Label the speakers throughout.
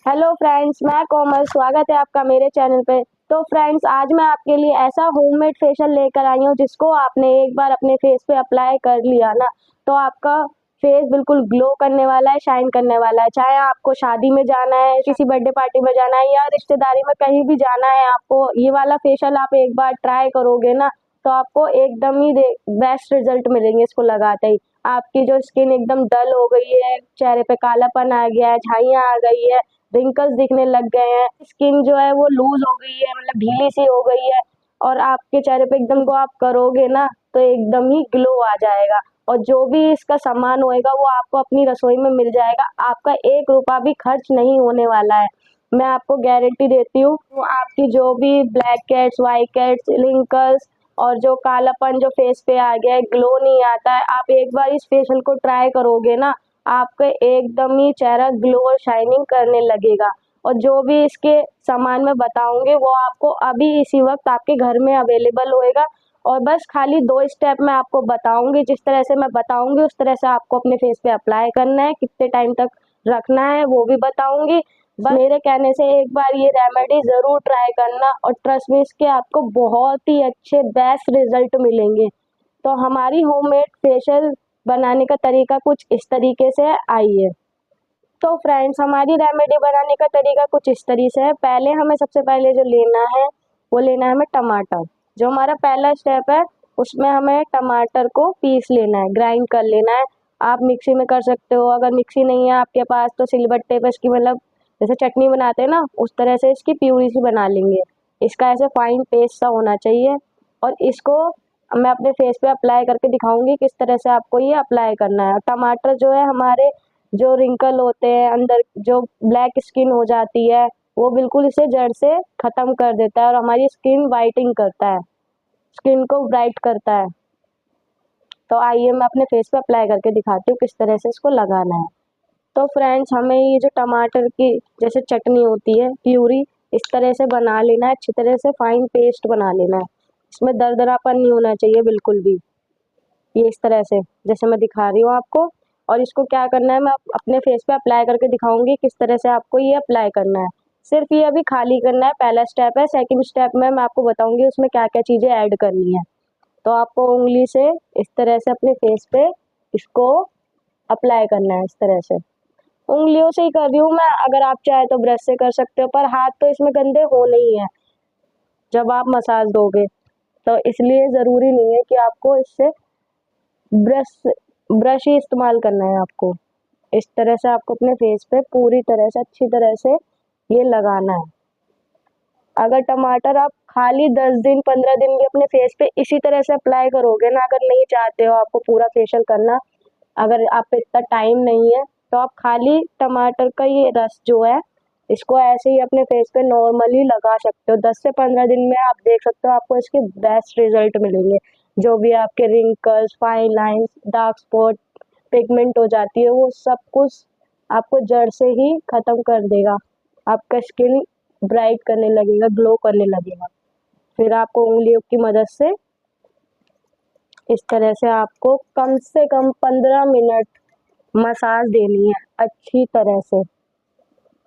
Speaker 1: Hello friends, मैं कोमल। स्वागत है आपका मेरे चैनल पे। तो फ्रेंड्स, आज मैं आपके लिए ऐसा होममेड फेशियल लेकर आई हूँ जिसको आपने एक बार अपने फेस पे अप्लाई कर लिया ना, तो आपका फेस बिल्कुल ग्लो करने वाला है, शाइन करने वाला है। चाहे आपको शादी में जाना है, किसी बर्थडे पार्टी में जाना है या रिश्तेदारी में कहीं भी जाना है, आपको ये वाला फेशियल आप एक बार ट्राई करोगे ना, तो आपको एकदम ही बेस्ट रिजल्ट मिलेंगे इसको लगाते ही। आपकी जो स्किन एकदम डल हो गई है, चेहरे पे कालापन आ गया है, झाइयाँ आ गई है, रिंकल्स दिखने लग गए हैं, स्किन जो है वो लूज हो गई है, मतलब ढीली सी हो गई है, और आपके चेहरे पे एकदम को आप करोगे ना तो एकदम ही ग्लो आ जाएगा। और जो भी इसका सामान होएगा वो आपको अपनी रसोई में मिल जाएगा। आपका 1 रुपया भी खर्च नहीं होने वाला है, मैं आपको गारंटी देती हूँ। तो आपकी जो भी black heads, white heads, wrinkles और जो कालापन जो फेस पे आ गया है, ग्लो नहीं आता है, आप एक बार इस फेशियल को ट्राई करोगे ना, आपका एकदम ही चेहरा ग्लो और शाइनिंग करने लगेगा। और जो भी इसके सामान मैं बताऊंगी वो आपको अभी इसी वक्त आपके घर में अवेलेबल होएगा। और बस खाली 2 स्टेप मैं आपको बताऊंगी, जिस तरह से मैं बताऊंगी उस तरह से आपको अपने फेस पे अप्लाई करना है, कितने टाइम तक रखना है वो भी बताऊंगी। बस मेरे कहने से एक बार ये रेमेडी ज़रूर ट्राई करना, और ट्रस्ट मी, इसके आपको बहुत ही अच्छे बेस्ट रिजल्ट मिलेंगे। तो हमारी होममेड फेशियल बनाने का तरीका कुछ इस तरीके से है, आइए। तो फ्रेंड्स, हमारी रेमेडी बनाने का तरीका कुछ इस तरीके से है। पहले हमें सबसे पहले जो लेना है वो लेना है हमें टमाटर। जो हमारा पहला स्टेप है उसमें हमें टमाटर को पीस लेना है, ग्राइंड कर लेना है। आप मिक्सी में कर सकते हो, अगर मिक्सी नहीं है आपके पास तो सिलबट्टे पे इसकी, मतलब जैसे चटनी बनाते हैं ना उस तरह से इसकी प्यूरी सी बना लेंगे। इसका ऐसे फाइन पेस्ट सा होना चाहिए। और इसको मैं अपने फेस पे अप्लाई करके दिखाऊंगी किस तरह से आपको ये अप्लाई करना है। टमाटर जो है हमारे जो रिंकल होते हैं, अंदर जो ब्लैक स्किन हो जाती है, वो बिल्कुल इसे जड़ से ख़त्म कर देता है और हमारी स्किन वाइटिंग करता है, स्किन को ब्राइट करता है। तो आइए मैं अपने फेस पे अप्लाई करके दिखाती हूँ किस तरह से इसको लगाना है। तो फ्रेंड्स, हमें ये जो टमाटर की जैसे चटनी होती है, प्यूरी, इस तरह से बना लेना है, अच्छी तरह से फाइन पेस्ट बना लेना है। इसमें दरदरापन नहीं होना चाहिए बिल्कुल भी। ये इस तरह से जैसे मैं दिखा रही हूँ आपको। और इसको क्या करना है मैं अपने फेस पे अप्लाई करके दिखाऊंगी किस तरह से आपको ये अप्लाई करना है। सिर्फ ये अभी खाली करना है, पहला स्टेप है। सेकंड स्टेप में मैं आपको बताऊंगी उसमें क्या क्या चीज़ें ऐड करनी है। तो आपको उंगली से इस तरह से अपने फेस पे इसको अप्लाई करना है, इस तरह से। उंगलियों से ही कर रही हूँ मैं, अगर आप चाहे तो ब्रश से कर सकते हो, पर हाथ तो इसमें गंदे हो नहीं है जब आप मसाज दोगे, तो इसलिए ज़रूरी नहीं है कि आपको इससे ब्रश ब्रश ही इस्तेमाल करना है आपको। इस तरह से आपको अपने फेस पे पूरी तरह से अच्छी तरह से ये लगाना है। अगर टमाटर आप खाली 10 दिन 15 दिन भी अपने फेस पे इसी तरह से अप्लाई करोगे ना, अगर नहीं चाहते हो आपको पूरा फेशियल करना, अगर आप पे इतना टाइम नहीं है, तो आप खाली टमाटर का ये रस जो है इसको ऐसे ही अपने फेस पे नॉर्मली लगा सकते हो। 10 से 15 दिन में आप देख सकते हो आपको इसके बेस्ट रिजल्ट मिलेंगे। जो भी आपके wrinkles, fine lines, dark spot, pigment हो जाती है, वो सब कुछ आपको जड़ से ही खत्म कर देगा। आपका स्किन ब्राइट करने लगेगा, ग्लो करने लगेगा। फिर आपको उंगलियों की मदद से इस तरह से आपको कम से कम 15 मिनट मसाज देनी है अच्छी तरह से।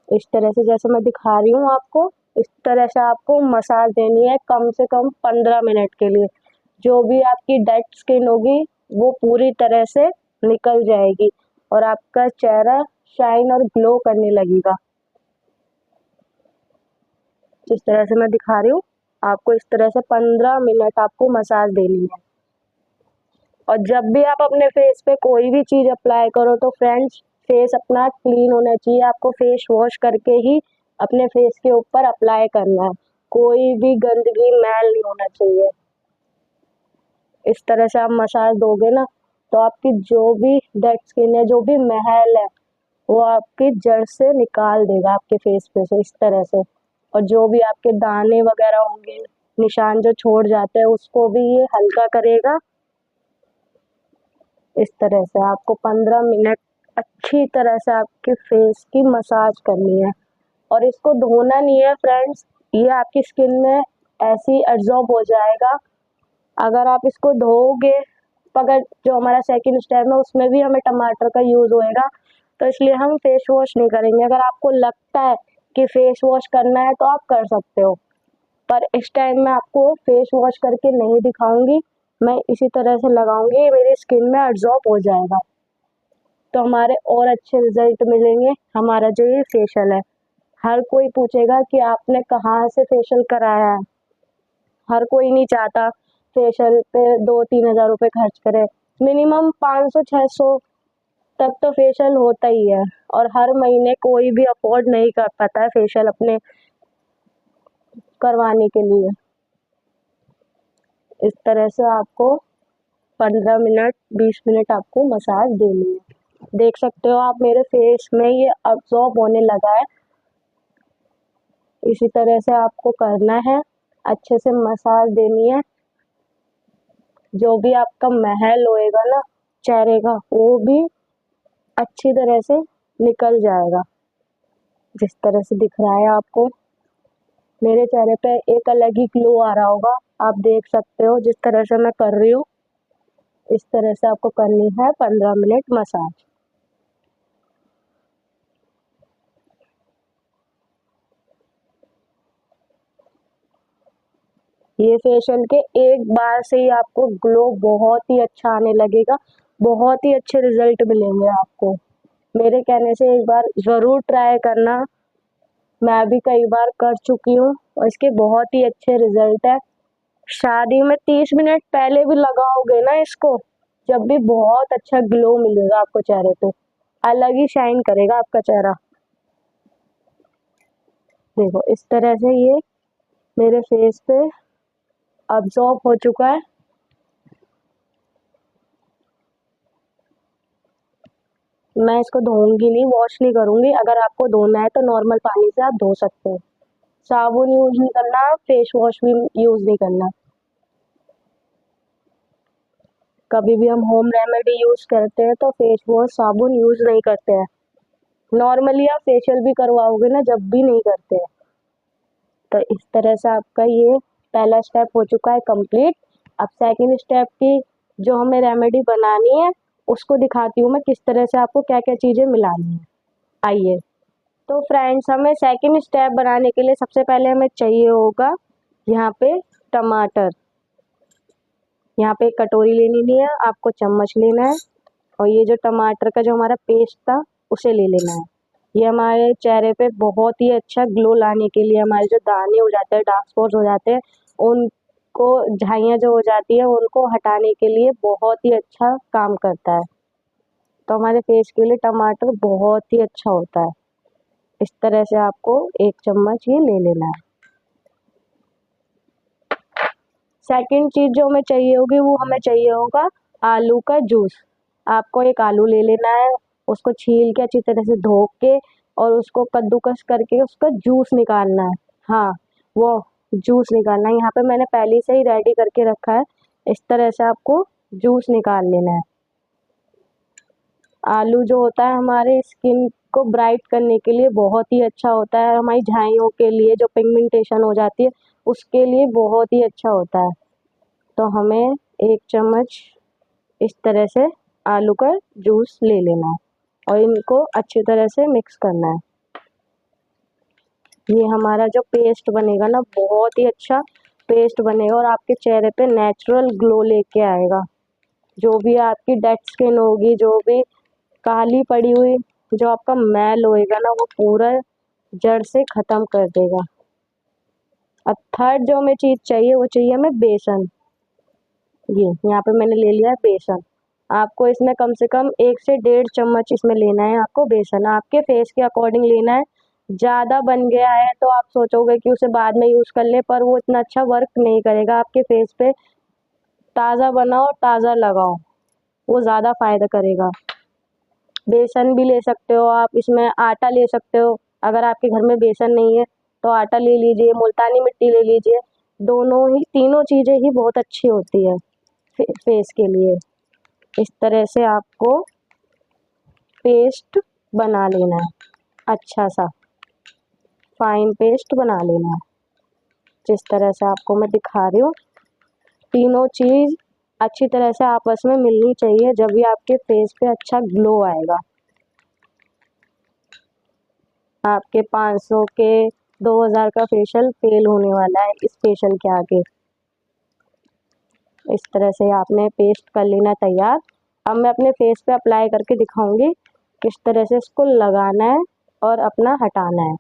Speaker 1: इस तरह से जैसे मैं दिखा रही हूँ आपको, इस तरह से आपको मसाज देनी है कम से कम 15 मिनट के लिए। जो भी आपकी डेड स्किन होगी वो पूरी तरह से निकल जाएगी और आपका चेहरा शाइन और ग्लो करने लगेगा। जिस तरह से मैं दिखा रही हूँ आपको, इस तरह से 15 मिनट आपको मसाज देनी है। और जब भी आप अपने फेस पे कोई भी चीज़ अप्लाई करो तो फ्रेंड्स, फेस अपना क्लीन होना चाहिए। आपको फेस वॉश करके ही अपने फेस के ऊपर अप्लाई करना है, कोई भी गंदगी मैल नहीं होना चाहिए। इस तरह से आप मसाज दोगे ना तो आपकी जो भी डेड स्किन है, जो भी महल है, वो आपकी जड़ से निकाल देगा आपके फेस पे से, इस तरह से। और जो भी आपके दाने वगैरह होंगे, निशान जो छोड़ जाते हैं, उसको भी ये हल्का करेगा। इस तरह से आपको 15 मिनट अच्छी तरह से आपके फेस की मसाज करनी है। और इसको धोना नहीं है फ्रेंड्स, ये आपकी स्किन में ऐसी एब्जॉर्ब हो जाएगा। अगर आप इसको धोओगे, अगर जो हमारा सेकंड स्टेप है उसमें भी हमें टमाटर का यूज़ होएगा, तो इसलिए हम फेस वॉश नहीं करेंगे। अगर आपको लगता है कि फेस वॉश करना है तो आप कर सकते हो, पर इस टाइम मैं आपको फेस वॉश करके नहीं दिखाऊंगी। मैं इसी तरह से लगाऊंगी, ये मेरी स्किन में अब्जॉर्ब हो जाएगा, तो हमारे और अच्छे रिजल्ट मिलेंगे। हमारा जो ये फेशियल है, हर कोई पूछेगा कि आपने कहाँ से फेशियल कराया है। हर कोई नहीं चाहता फेशियल पे 2-3 हज़ार रुपये खर्च करे। मिनिमम 500-600 तक तो फेशियल होता ही है, और हर महीने कोई भी अफोर्ड नहीं कर पाता है फेशियल अपने करवाने के लिए। इस तरह से आपको 15 मिनट 20 मिनट आपको मसाज देनी है। देख सकते हो आप मेरे फेस में ये अब्जॉर्ब होने लगा है। इसी तरह से आपको करना है, अच्छे से मसाज देनी है। जो भी आपका महल होएगा ना चेहरे का, वो भी अच्छी तरह से निकल जाएगा। जिस तरह से दिख रहा है आपको मेरे चेहरे पे एक अलग ही ग्लो आ रहा होगा, आप देख सकते हो। जिस तरह से मैं कर रही हूँ, इस तरह से आपको करनी है 15 मिनट मसाज। ये फेशियल के एक बार से ही आपको ग्लो बहुत ही अच्छा आने लगेगा, बहुत ही अच्छे रिजल्ट मिलेंगे आपको। मेरे कहने से एक बार ज़रूर ट्राई करना। मैं भी कई बार कर चुकी हूँ और इसके बहुत ही अच्छे रिजल्ट है। शादी में 30 मिनट पहले भी लगाओगे ना इसको, जब भी बहुत अच्छा ग्लो मिलेगा आपको चेहरे पे, अलग ही शाइन करेगा आपका चेहरा। देखो इस तरह से ये मेरे फेस पे अब्जॉर्ब हो चुका है। मैं इसको धोऊंगी नहीं, वॉश नहीं करूंगी। अगर आपको धोना है तो नॉर्मल पानी से आप धो सकते हो। साबुन यूज नहीं करना, फेस वॉश भी यूज नहीं करना। कभी भी हम होम रेमेडी यूज करते हैं तो फेस वॉश साबुन यूज नहीं करते हैं। नॉर्मली आप फेशियल भी करवाओगे ना, जब भी नहीं करते हैं। तो इस तरह से आपका ये पहला स्टेप हो चुका है कंप्लीट। अब सेकंड स्टेप की जो हमें रेमेडी बनानी है, उसको दिखाती हूँ मैं किस तरह से आपको क्या क्या चीज़ें मिलानी है। आइए। तो फ्रेंड्स, हमें सेकंड स्टेप बनाने के लिए सबसे पहले हमें चाहिए होगा यहाँ पे टमाटर। यहाँ पे एक कटोरी लेनी है, आपको चम्मच लेना है, और ये जो टमाटर का जो हमारा पेस्ट था उसे ले लेना है। ये हमारे चेहरे पे बहुत ही अच्छा ग्लो लाने के लिए, हमारे जो दाने हो जाते हैं, डार्क स्पॉट्स हो जाते हैं, उनको झाइयाँ जो हो जाती है उनको हटाने के लिए बहुत ही अच्छा काम करता है। तो हमारे फेस के लिए टमाटर बहुत ही अच्छा होता है। इस तरह से आपको 1 चम्मच ये ले लेना है। सेकंड चीज़ जो हमें चाहिए होगी, वो हमें चाहिए होगा आलू का जूस। आपको एक आलू ले लेना है, उसको छील के अच्छी तरह से धो के और उसको कद्दूकस करके उसका जूस निकालना है। हाँ, वो जूस निकालना है। यहाँ पे मैंने पहले से ही रेडी करके रखा है। इस तरह से आपको जूस निकाल लेना है। आलू जो होता है हमारे स्किन को ब्राइट करने के लिए बहुत ही अच्छा होता है। हमारी झाइयों के लिए जो पिगमेंटेशन हो जाती है उसके लिए बहुत ही अच्छा होता है। तो हमें 1 चम्मच इस तरह से आलू का जूस ले लेना है और इनको अच्छी तरह से मिक्स करना है। ये हमारा जो पेस्ट बनेगा ना, बहुत ही अच्छा पेस्ट बनेगा और आपके चेहरे पे नेचुरल ग्लो लेके आएगा। जो भी आपकी डेड स्किन होगी, जो भी काली पड़ी हुई जो आपका मैल होएगा ना, वो पूरा जड़ से ख़त्म कर देगा। अब थर्ड जो हमें चीज़ चाहिए, वो चाहिए हमें बेसन। ये यहाँ पे मैंने ले लिया है बेसन। आपको इसमें कम से कम 1 से 1.5 चम्मच इसमें लेना है आपको बेसन। आपके फेस के अकॉर्डिंग लेना है। ज़्यादा बन गया है तो आप सोचोगे कि उसे बाद में यूज़ कर ले, पर वो इतना अच्छा वर्क नहीं करेगा आपके फेस पे। ताज़ा बनाओ, ताज़ा लगाओ, वो ज़्यादा फ़ायदा करेगा। बेसन भी ले सकते हो आप, इसमें आटा ले सकते हो। अगर आपके घर में बेसन नहीं है तो आटा ले लीजिए, मुल्तानी मिट्टी ले लीजिए। दोनों ही, तीनों चीज़ें ही बहुत अच्छी होती है फेस के लिए। इस तरह से आपको पेस्ट बना लेना है, अच्छा सा फाइन पेस्ट बना लेना है। जिस तरह से आपको मैं दिखा रही हूँ, तीनों चीज़ अच्छी तरह से आपस में मिलनी चाहिए, जब भी आपके फेस पे अच्छा ग्लो आएगा। आपके 500 के 2000 का फेशियल फेल होने वाला है इस फेशियल के आगे। इस तरह से आपने पेस्ट कर लेना तैयार। अब मैं अपने फेस पे अप्लाई करके दिखाऊंगी किस तरह से इसको लगाना है और अपना हटाना है।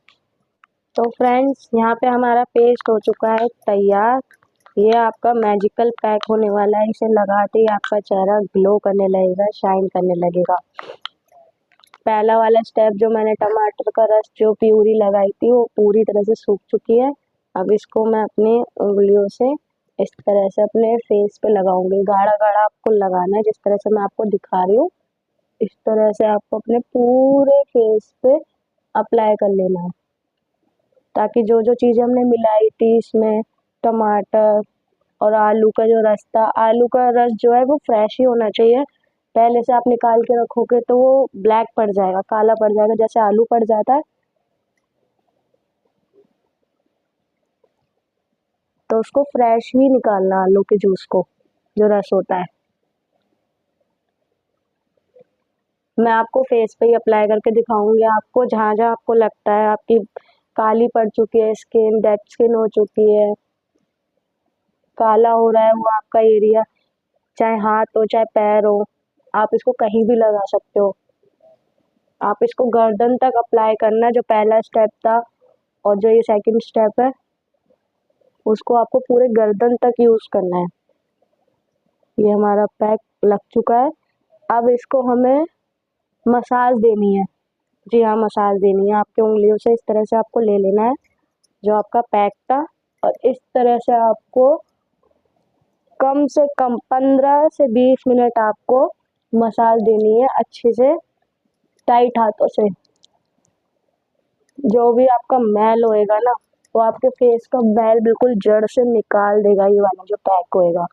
Speaker 1: तो फ्रेंड्स, यहाँ पे हमारा पेस्ट हो चुका है तैयार। ये आपका मैजिकल पैक होने वाला है। इसे लगाते ही आपका चेहरा ग्लो करने लगेगा, शाइन करने लगेगा। पहला वाला स्टेप जो मैंने टमाटर का रस जो प्यूरी लगाई थी वो पूरी तरह से सूख चुकी है। अब इसको मैं अपनी उंगलियों से इस तरह से अपने फेस पे लगाऊंगी। गाढ़ा गाढ़ा आपको लगाना है, जिस तरह से मैं आपको दिखा रही हूँ इस तरह से आपको अपने पूरे फेस पे अप्लाई कर लेना है, ताकि जो जो चीज़ें हमने मिलाई थी इसमें, टमाटर और आलू का जो रस था, आलू का रस जो है वो फ्रेश ही होना चाहिए। पहले से आप निकाल के रखोगे तो वो ब्लैक पड़ जाएगा, काला पड़ जाएगा, जैसे आलू पड़ जाता है। तो उसको फ्रेश ही निकालना, आलू के जूस को, जो रस होता है। मैं आपको फेस पे ही अप्लाई करके दिखाऊंगी। आपको जहाँ जहाँ आपको लगता है आपकी काली पड़ चुकी है स्किन, डेड स्किन हो चुकी है, काला हो रहा है वो आपका एरिया, चाहे हाथ हो चाहे पैर हो, आप इसको कहीं भी लगा सकते हो। आप इसको गर्दन तक अप्लाई करना, जो पहला स्टेप था, और जो ये सेकंड स्टेप है उसको आपको पूरे गर्दन तक यूज करना है। ये हमारा पैक लग चुका है। अब इसको हमें मसाज देनी है। जी हाँ, मसाज देनी है। आपके उंगलियों से इस तरह से आपको ले लेना है जो आपका पैक था, और इस तरह से आपको कम से कम 15 से 20 मिनट आपको मसाज देनी है अच्छे से, टाइट हाथों से। जो भी आपका मैल होएगा ना वो आपके फेस का मैल बिल्कुल जड़ से निकाल देगा, ये वाला जो पैक होएगा।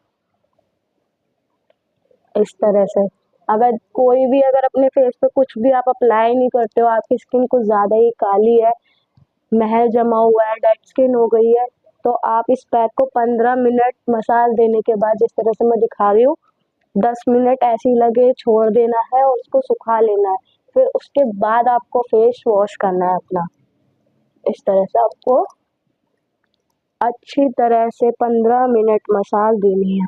Speaker 1: इस तरह से अगर कोई भी अगर अपने फेस पे कुछ भी आप अप्लाई नहीं करते हो, आपकी स्किन कुछ ज़्यादा ही काली है, महल जमा हुआ है, डेड स्किन हो गई है, तो आप इस पैक को 15 मिनट मसाज देने के बाद, जिस तरह से मैं दिखा रही हूँ, 10 मिनट ऐसे ही लगे छोड़ देना है और उसको सुखा लेना है। फिर उसके बाद आपको फेस वॉश करना है अपना। इस तरह से आपको अच्छी तरह से 15 मिनट मसाज देनी है।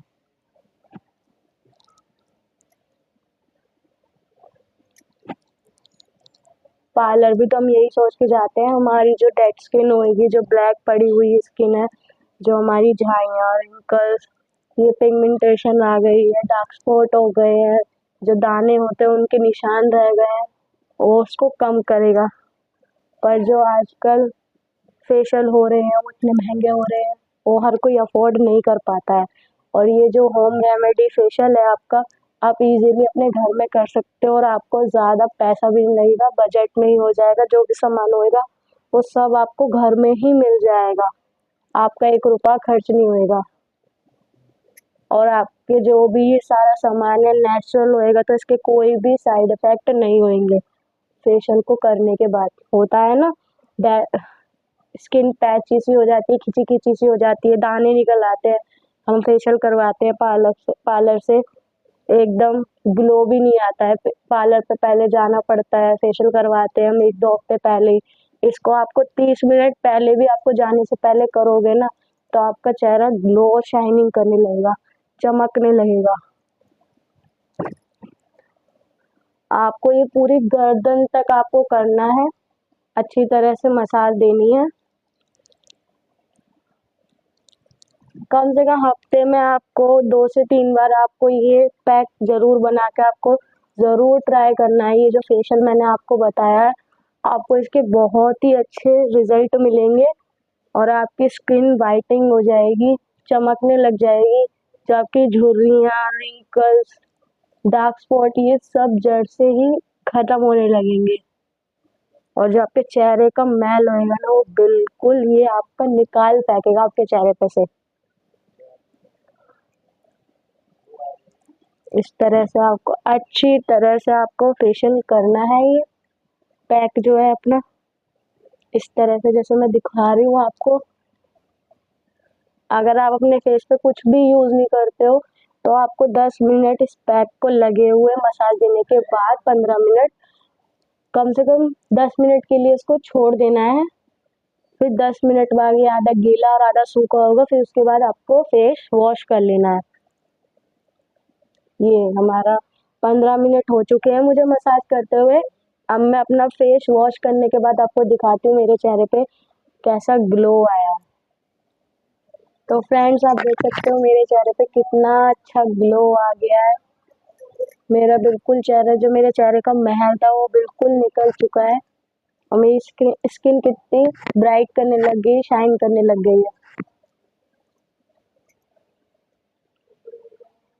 Speaker 1: पार्लर भी तो हम यही सोच के जाते हैं, हमारी जो डेड स्किन होएगी, जो ब्लैक पड़ी हुई स्किन है, जो हमारी झाइयाँ, रिंकल्स, ये पिगमेंटेशन आ गई है, डार्क स्पॉट हो गए हैं, जो दाने होते हैं उनके निशान रह गए हैं, वो उसको कम करेगा। पर जो आजकल फेशियल हो रहे हैं वो इतने महंगे हो रहे हैं, वो हर कोई अफोर्ड नहीं कर पाता है। और ये जो होम रेमेडी फेशियल है आपका, आप इजीली अपने घर में कर सकते हो, और आपको ज़्यादा पैसा भी नहीं लगेगा, बजट में ही हो जाएगा। जो भी सामान होएगा वो सब आपको घर में ही मिल जाएगा, आपका 1 रुपया खर्च नहीं होएगा। और आपके जो भी ये सारा सामान है नेचुरल होएगा, तो इसके कोई भी साइड इफेक्ट नहीं होंगे। फेशियल को करने के बाद होता है ना, स्किन पैची सी हो जाती है, खिंची खिंची सी हो जाती है, दाने निकल आते हैं। हम फेशियल करवाते हैं पार्लर से एकदम ग्लो भी नहीं आता है। पार्लर पे पहले जाना पड़ता है, फेशियल करवाते हैं हम 1-2 हफ्ते पहले ही। इसको आपको 30 मिनट पहले भी आपको जाने से पहले करोगे ना, तो आपका चेहरा ग्लो और शाइनिंग करने लगेगा, चमकने लगेगा। आपको ये पूरी गर्दन तक आपको करना है, अच्छी तरह से मसाज देनी है। कम से कम हफ्ते में आपको 2 से 3 बार आपको ये पैक ज़रूर बना के आपको ज़रूर ट्राई करना है। ये जो फेशियल मैंने आपको बताया है, आपको इसके बहुत ही अच्छे रिजल्ट मिलेंगे, और आपकी स्किन वाइटनिंग हो जाएगी, चमकने लग जाएगी। जो आपकी झुर्रियाँ, रिंकल्स, डार्क स्पॉट, ये सब जड़ से ही खत्म होने लगेंगे। और जो आपके चेहरे का मैल होएगा ना वो बिल्कुल ये आपका निकाल फेंकेगा आपके चेहरे पे से। इस तरह से आपको अच्छी तरह से आपको फेशियल करना है। ये पैक जो है अपना इस तरह से जैसे मैं दिखा रही हूँ आपको। अगर आप अपने फेस पे कुछ भी यूज़ नहीं करते हो तो आपको 10 मिनट इस पैक को लगे हुए मसाज देने के बाद 15 मिनट कम से कम 10 मिनट के लिए इसको छोड़ देना है। फिर 10 मिनट बाद ये आधा गीला और आधा सूखा होगा, फिर उसके बाद आपको फेस वॉश कर लेना है। ये हमारा 15 मिनट हो चुके हैं मुझे मसाज करते हुए। अब मैं अपना फेस वॉश करने के बाद आपको दिखाती हूँ मेरे चेहरे पे कैसा ग्लो आया। तो फ्रेंड्स, आप देख सकते हो मेरे चेहरे पे कितना अच्छा ग्लो आ गया है। मेरा बिल्कुल चेहरा, जो मेरे चेहरे का महल था, वो बिल्कुल निकल चुका है और मेरी स्किन कितनी ब्राइट करने लग गई, शाइन करने लग गई है।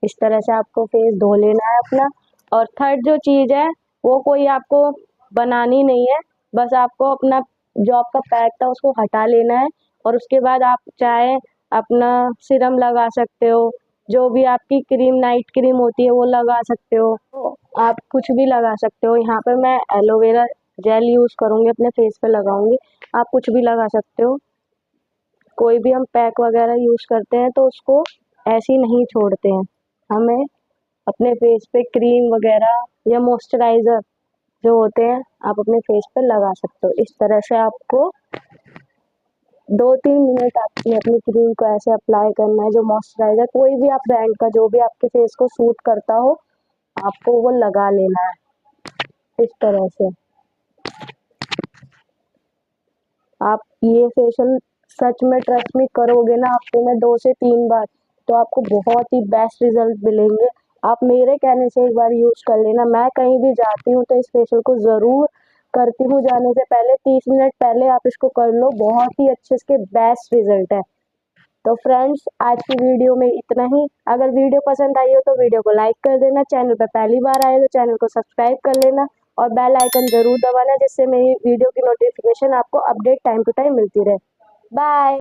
Speaker 1: इस तरह से आपको फेस धो लेना है अपना। और थर्ड जो चीज़ है वो कोई आपको बनानी नहीं है, बस आपको अपना जो आपका पैक था उसको हटा लेना है और उसके बाद आप चाहे अपना सीरम लगा सकते हो, जो भी आपकी क्रीम, नाइट क्रीम होती है वो लगा सकते हो, तो आप कुछ भी लगा सकते हो। यहाँ पे मैं एलोवेरा जेल यूज़ करूँगी, अपने फेस पे लगाऊंगी, आप कुछ भी लगा सकते हो। कोई भी हम पैक वगैरह यूज़ करते हैं तो उसको ऐसे ही नहीं छोड़ते हैं, हमें अपने फेस पे क्रीम वगैरह या मॉइस्चराइज़र जो होते हैं आप अपने फेस पे लगा सकते हो। इस तरह से आपको 2-3 मिनट आपने अपनी क्रीम को ऐसे अप्लाई करना है। जो मॉइस्चराइज़र कोई भी आप ब्रांड का, जो भी आपके फेस को सूट करता हो, आपको वो लगा लेना है इस तरह से। आप ये फेशियल सच में, ट्रस्ट मी, करोगे ना हफ्ते में 2 से 3 बार, तो आपको बहुत ही बेस्ट रिजल्ट मिलेंगे। आप मेरे कहने से एक बार यूज़ कर लेना। मैं कहीं भी जाती हूँ तो इस फेशियल को ज़रूर करती हूँ जाने से पहले। 30 मिनट पहले आप इसको कर लो, बहुत ही अच्छे इसके बेस्ट रिजल्ट है। तो फ्रेंड्स, आज की वीडियो में इतना ही। अगर वीडियो पसंद आई हो तो वीडियो को लाइक कर देना, चैनल पर पहली बार आए तो चैनल को सब्सक्राइब कर लेना और बेल आइकन जरूर दबाना, जिससे मेरी वीडियो की नोटिफिकेशन आपको अपडेट टाइम टू टाइम मिलती रहे। बाय।